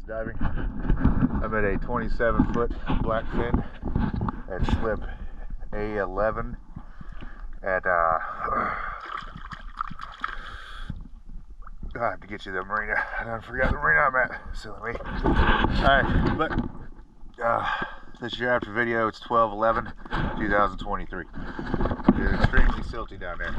diving. I'm at a 27-foot blackfin at slip A11 at I have to get you the marina. I forgot the marina I'm at. Silly me. Alright, but this is your after video. It's 12/11/2023. It's extremely silty down there.